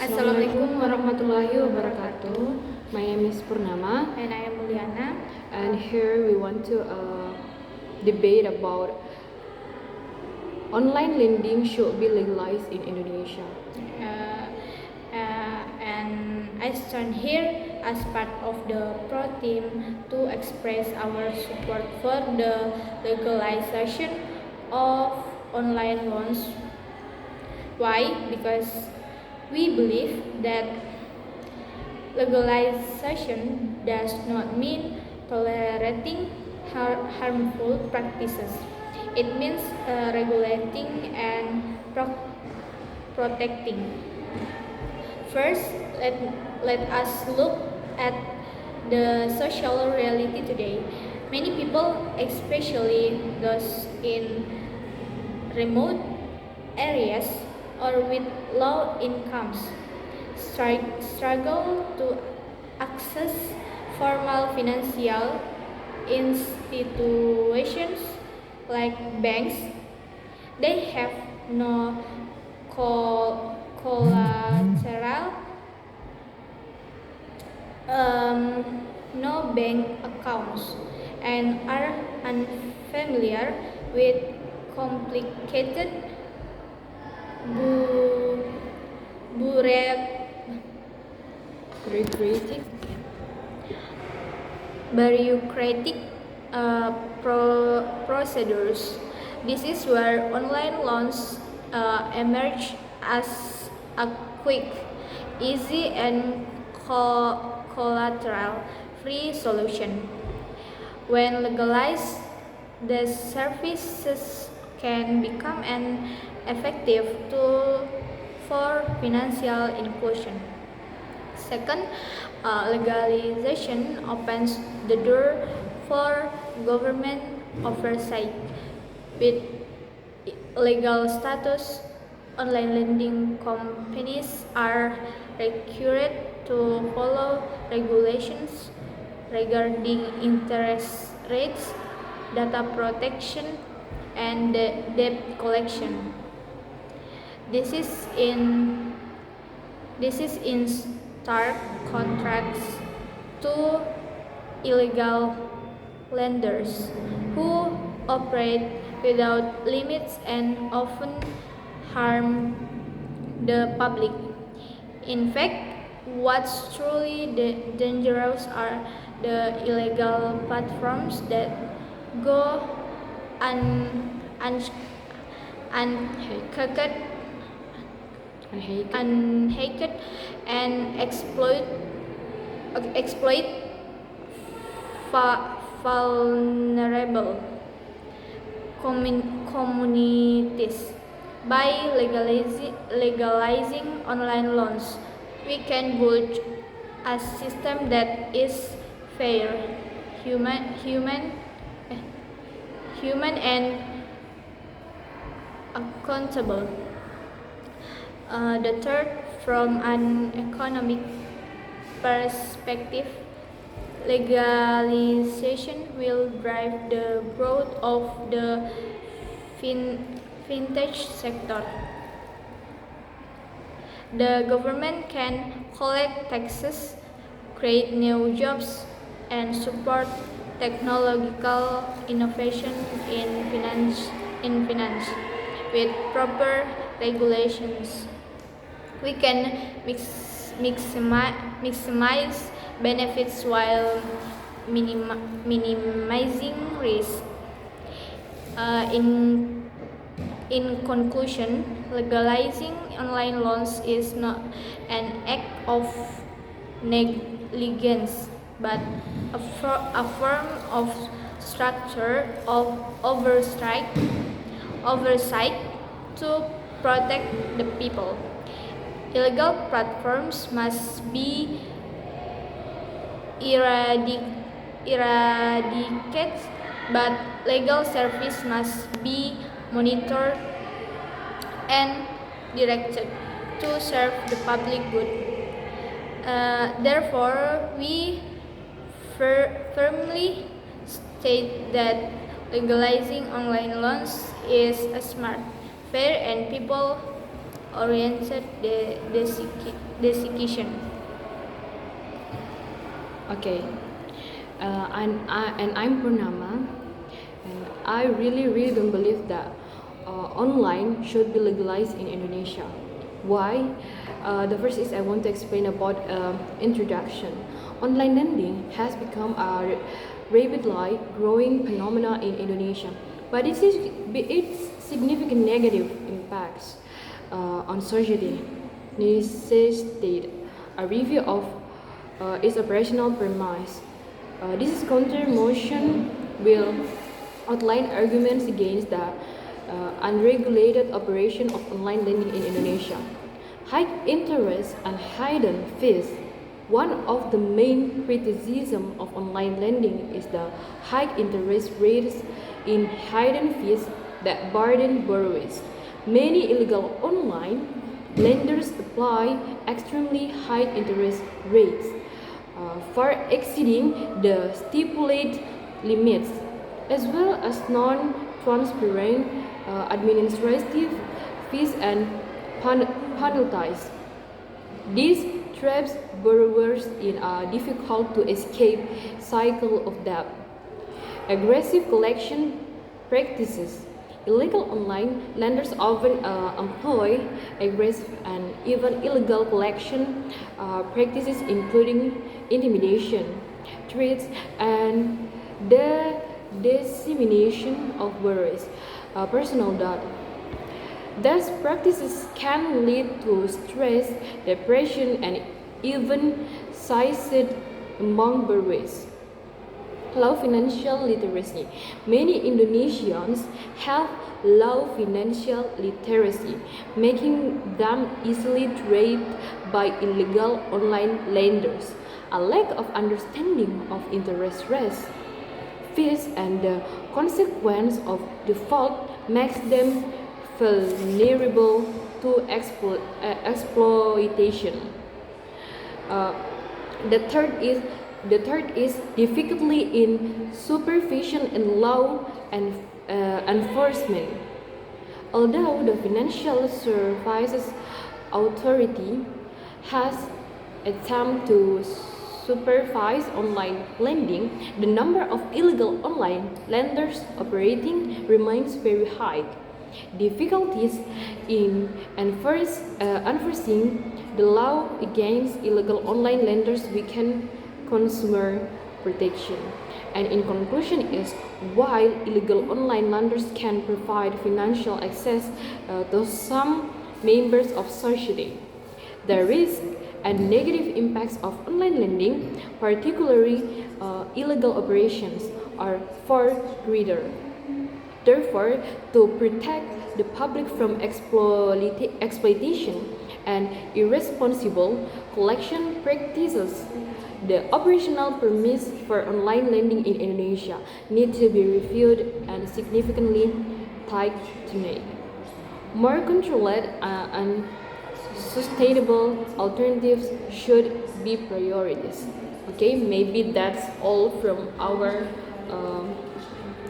Assalamualaikum warahmatullahi wabarakatuh. My name is Purnama, And I am Mulyana. and here we want to debate about online lending should be legalized in Indonesia. And I stand here as part of the pro team to express our support for the legalization of online loans. Why? Because we believe that legalization does not mean tolerating harmful practices. It means regulating and protecting. First, let us look at the social reality today. Many people, especially those in remote areas or with low incomes, struggle to access formal financial institutions like banks. They have no collateral, no bank accounts, and are unfamiliar with complicated bureaucratic procedures. This is where online loans emerge as a quick, easy, and collateral-free solution. When legalized, the services can become an effective tool for financial inclusion. Second, legalization opens the door for government oversight. With legal status, online lending companies are required to follow regulations regarding interest rates, data protection, and debt collection. This is in stark contrast to illegal lenders who operate without limits and often harm the public. In fact, what's truly dangerous are the illegal platforms that go unhacked and exploit vulnerable communities. By legalizing online loans, we can build a system that is fair, human and accountable. The third, from an economic perspective, legalization will drive the growth of the fintech sector. The government can collect taxes, create new jobs, and support technological innovation in finance. With proper regulations, we can maximize benefits while minimizing risk. In conclusion, legalizing online loans is not an act of negligence, but a form of structure of oversight to protect the people. Illegal platforms must be eradicated, but legal service must be monitored and directed to serve the public good. Therefore, we firmly state that legalizing online loans is a smart, fair, and people oriented decision. Okay, I'm Purnama, and I really don't believe that online should be legalized in Indonesia. Why? The first is I want to explain about introduction. Online lending has become a rapidly growing phenomena in Indonesia, but its significant negative impacts on society necessitate a review of its operational premise. This counter motion will outline arguments against the unregulated operation of online lending in Indonesia. High interest and hidden fees. One of the main criticisms of online lending is the high interest rates in hidden fees that burden borrowers. Many illegal online lenders apply extremely high interest rates, far exceeding the stipulated limits, as well as non-transparent administrative fees and penalties. This traps borrowers in a difficult to escape cycle of debt. Aggressive collection practices. Illegal online lenders often employ aggressive and even illegal collection practices, including intimidation, threats, and the dissemination of borrowers' personal data. These practices can lead to stress, depression, and even suicide among borrowers. Low financial literacy. Many Indonesians have low financial literacy, making them easily trapped by illegal online lenders. A lack of understanding of interest rates, fees, and the consequence of default makes them vulnerable to exploitation. Uh, the third is difficulty in supervision and law and enforcement. Although the Financial Services Authority has attempted to supervise online lending, the number of illegal online lenders operating remains very high. Difficulties in enforcing the law against illegal online lenders weaken consumer protection. And in conclusion is, while illegal online lenders can provide financial access to some members of society, the risk and negative impacts of online lending, particularly illegal operations, are far greater. Therefore, to protect the public from exploitation and irresponsible collection practices, the operational premise for online lending in Indonesia needs to be reviewed and significantly tightened. More controlled and sustainable alternatives should be priorities. Okay, maybe that's all from our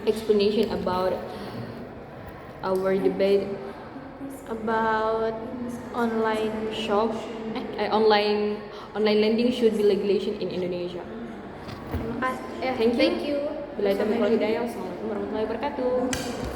explanation about our debate About online shop. Online lending should be legalization in Indonesia. Terima kasih. Thank you. Thank you. Bila ada hidayah. Assalamualaikum warahmatullahi wabarakatuh.